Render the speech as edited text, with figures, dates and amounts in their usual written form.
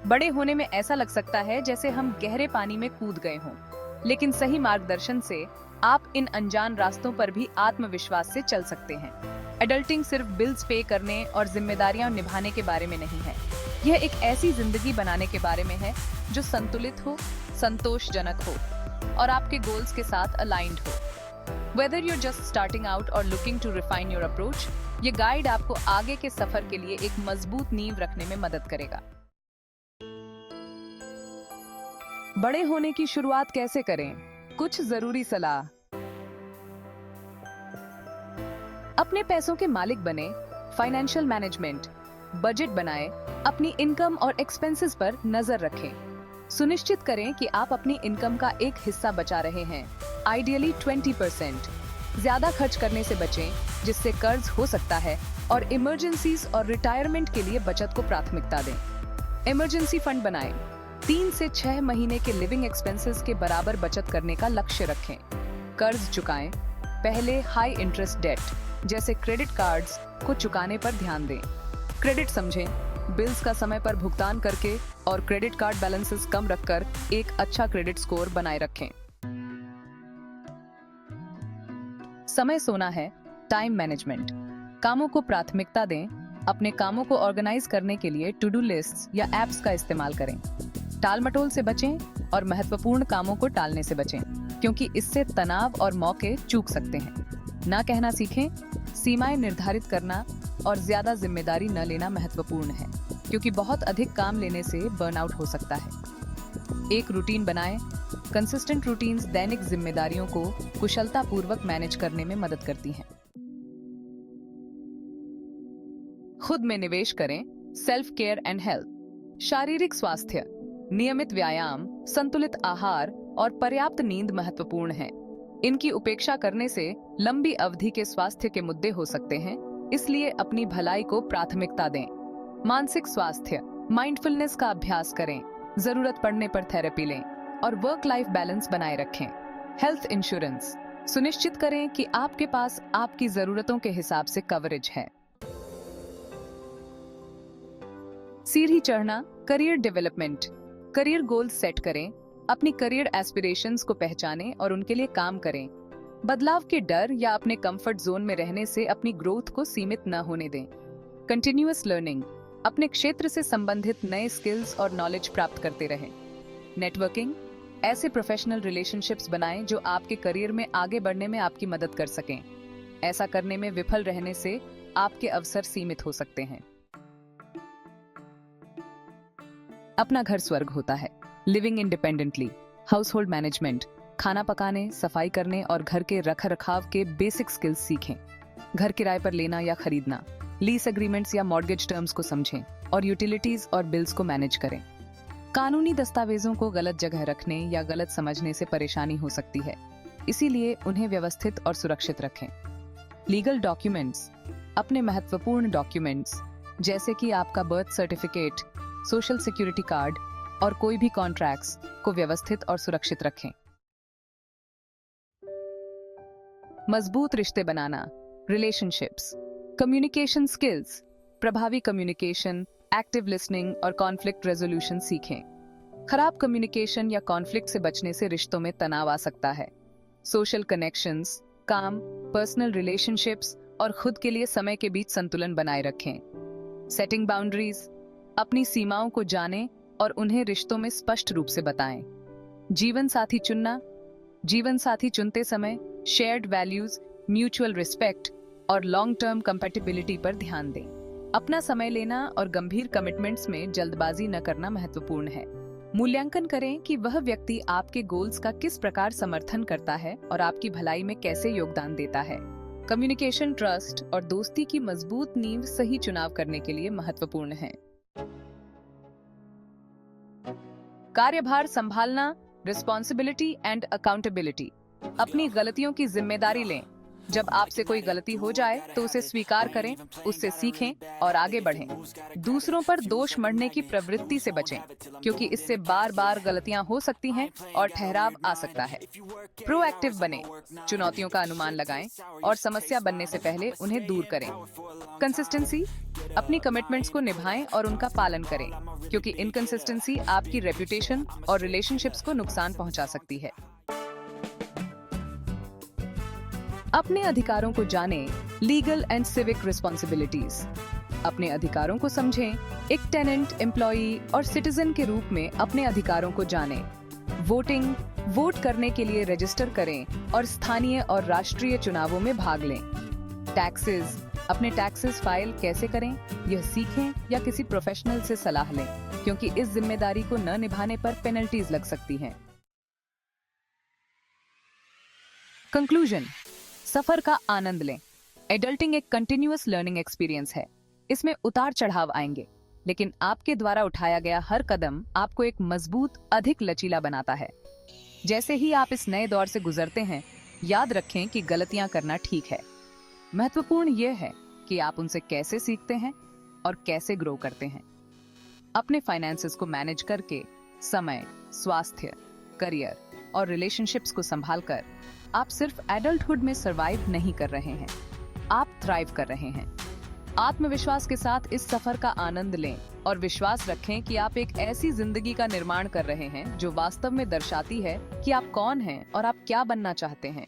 बड़े होने में ऐसा लग सकता है जैसे हम गहरे पानी में कूद गए हों, लेकिन सही मार्गदर्शन से आप इन अनजान रास्तों पर भी आत्मविश्वास से चल सकते हैं। एडल्टिंग सिर्फ बिल्स पे करने और जिम्मेदारियां निभाने के बारे में नहीं है। यह एक ऐसी जिंदगी बनाने के बारे में है जो संतुलित हो, संतोषजनक हो और आपके गोल्स के साथ अलाइंड हो। Whether you're just starting out or looking to refine your approach, ये गाइड आपको आगे के सफर के लिए एक मजबूत नींव रखने में मदद करेगा। बड़े होने की शुरुआत कैसे करें? कुछ जरूरी सलाह। अपने पैसों के मालिक बने, फाइनेंशियल मैनेजमेंट, बजट बनाएं, अपनी इनकम और एक्सपेंसेस पर नजर रखें। सुनिश्चित करें कि आप अपनी इनकम का एक हिस्सा बचा रहे हैं, आइडियली 20%। ज्यादा खर्च करने से बचें, जिससे कर्ज हो सकता है, और इमरजेंसीज और रिटायरमेंट के लिए बचत को प्राथमिकता दें। इमरजेंसी फंड बनाएं। 3 से 6 महीने के लिविंग एक्सपेंसेस के बराबर बचत करने का लक्ष्य रखें। कर्ज चुकाएं। पहले हाई इंटरेस्ट डेट जैसे क्रेडिट कार्ड्स को चुकाने पर ध्यान दें। क्रेडिट समझें, बिल्स का समय पर भुगतान करके और क्रेडिट कार्ड बैलेंसेस कम रखकर एक अच्छा क्रेडिट स्कोर बनाए रखें। समय सोना है, टाइम मैनेजमेंट। कामों को प्राथमिकता दें। अपने कामों को ऑर्गेनाइज करने के लिए टू डू लिस्ट्स या एप्स का इस्तेमाल करें। टाल-मटोल से बचें और महत्वपूर्ण कामों को टालने से बचें, क्योंकि इससे तनाव और मौके चूक सकते हैं। ना कहना सीखें। सीमाएं निर्धारित करना और ज्यादा जिम्मेदारी न लेना महत्वपूर्ण है, क्योंकि बहुत अधिक काम लेने से बर्नआउट हो सकता है। एक रूटीन बनाएं। कंसिस्टेंट रूटीन्स दैनिक जिम्मेदारियों को कुशलतापूर्वक मैनेज करने में मदद करती हैं। खुद में निवेश करें। Self care and health. शारीरिक स्वास्थ्य, नियमित व्यायाम, संतुलित आहार और पर्याप्त नींद महत्वपूर्ण है। इनकी उपेक्षा करने से लंबी अवधि के स्वास्थ्य के मुद्दे हो सकते हैं, इसलिए अपनी भलाई को प्राथमिकता दें। मानसिक स्वास्थ्य, माइंडफुलनेस का अभ्यास करें, जरूरत पड़ने पर थेरेपी लें और वर्क लाइफ बैलेंस बनाए रखें। हेल्थ इंश्योरेंस, सुनिश्चित करें कि आपके पास आपकी जरूरतों के हिसाब से कवरेज है। सीढ़ी चढ़ना, career development. Career goals set करें, अपनी करियर एस्पिरेशंस को पहचानें और उनके लिए काम करें। बदलाव के डर या अपने कंफर्ट जोन में रहने से अपनी ग्रोथ को सीमित न होने दें। कंटिन्यूअस लर्निंग, अपने क्षेत्र से संबंधित नए स्किल्स और नॉलेज प्राप्त करते रहें। नेटवर्किंग, ऐसे प्रोफेशनल रिलेशनशिप्स बनाएं जो आपके करियर में आगे बढ़ने में आपकी मदद कर सकें। ऐसा करने में विफल रहने से आपके अवसर सीमित हो सकते हैं। अपना घर स्वर्ग होता है। Living independently, house hold management, खाना पकाने, सफाई करने और घर के रखरखाव के बेसिक स्किल्स सीखें। घर किराए पर लेना या खरीदना, लीज एग्रीमेंट्स या मॉर्गेज टर्म्स को समझें और यूटिलिटीज और बिल्स को मैनेज करें। कानूनी दस्तावेजों को गलत जगह रखने या गलत समझने से परेशानी हो सकती है, इसीलिए उन्हें व्यवस्थित और सुरक्षित रखें। लीगल डॉक्यूमेंट्स, अपने महत्वपूर्ण डॉक्यूमेंट्स जैसे कि आपका birth certificate, social security card और कोई भी कॉन्ट्रैक्ट्स को व्यवस्थित और सुरक्षित रखें। मजबूत रिश्ते बनाना, रिलेशनशिप्स। कम्युनिकेशन स्किल्स, प्रभावी कम्युनिकेशन, एक्टिव लिसनिंग और कॉन्फ्लिक्ट रेजोल्यूशन सीखें। खराब कम्युनिकेशन या कॉन्फ्लिक्ट से बचने से रिश्तों में तनाव आ सकता है। सोशल कनेक्शंस, काम, पर्सनल रिलेशनशिप्स और खुद के लिए समय के बीच संतुलन बनाए रखें। सेटिंग बाउंड्रीज, अपनी सीमाओं को जानें और उन्हें रिश्तों में स्पष्ट रूप से बताएं। जीवन साथी चुनना, जीवन साथी चुनते समय शेयर्ड वैल्यूज, म्यूचुअल रिस्पेक्ट और लॉन्ग टर्म कंपैटिबिलिटी पर ध्यान दें। अपना समय लेना और गंभीर कमिटमेंट्स में जल्दबाजी न करना महत्वपूर्ण है। मूल्यांकन करें कि वह व्यक्ति आपके गोल्स का किस प्रकार समर्थन करता है और आपकी भलाई में कैसे योगदान देता है। कम्युनिकेशन, ट्रस्ट और दोस्ती की मजबूत नींव सही चुनाव करने के लिए महत्वपूर्ण है। कार्यभार संभालना, रिस्पॉन्सिबिलिटी एंड अकाउंटेबिलिटी। अपनी गलतियों की जिम्मेदारी लें, जब आपसे कोई गलती हो जाए तो उसे स्वीकार करें, उससे सीखें और आगे बढ़ें। दूसरों पर दोष मढ़ने की प्रवृत्ति से बचें, क्योंकि इससे बार बार गलतियां हो सकती हैं और ठहराव आ सकता है। प्रोएक्टिव बने, चुनौतियों का अनुमान लगाएं और समस्या बनने से पहले उन्हें दूर करें। कंसिस्टेंसी, अपनी कमिटमेंट्स को निभाएं और उनका पालन करें, क्योंकि इनकंसिस्टेंसी आपकी रेपुटेशन और रिलेशनशिप्स को नुकसान पहुंचा सकती है। अपने अधिकारों को जानें, लीगल एंड सिविक रिस्पॉन्सिबिलिटीज। अपने अधिकारों को समझें, एक टेनेंट, एम्प्लॉई और सिटीजन के रूप में अपने अधिकारों को जानें। वोट करने के लिए रजिस्टर करें और स्थानीय और राष्ट्रीय चुनावों में भाग लें। टैक्सेस, अपने टैक्सेस फाइल कैसे करें, यह सीखें या किसी प्रोफेशनल से सलाह लें, क्योंकि इस जिम्मेदारी को न निभाने पर पेनल्टीज लग सकती हैं। कंक्लूजन, सफर का आनंद लें। एडल्टिंग एक कंटिन्यूअस लर्निंग एक्सपीरियंस है। इसमें उतार चढ़ाव आएंगे, लेकिन आपके द्वारा उठाया गया हर कदम आपको एक मजबूत, अधिक लचीला बनाता है। जैसे ही आप इस नए दौर से गुजरते हैं, याद रखें कि गलतियां करना ठीक है। महत्वपूर्ण यह है कि आप उनसे कैसे सीखते हैं और कैसे ग्रो करते हैं। अपने फाइनेंसेस को मैनेज करके समय, स्वास्थ्य, करियर और रिलेशनशिप्स को संभालकर आप सिर्फ एडल्टहुड में सरवाइव नहीं कर रहे हैं, आप थ्राइव कर रहे हैं। आत्मविश्वास के साथ इस सफर का आनंद लें और विश्वास रखें कि आप एक ऐसी जिंदगी का निर्माण कर रहे हैं जो वास्तव में दर्शाती है कि आप कौन हैं और आप क्या बनना चाहते हैं।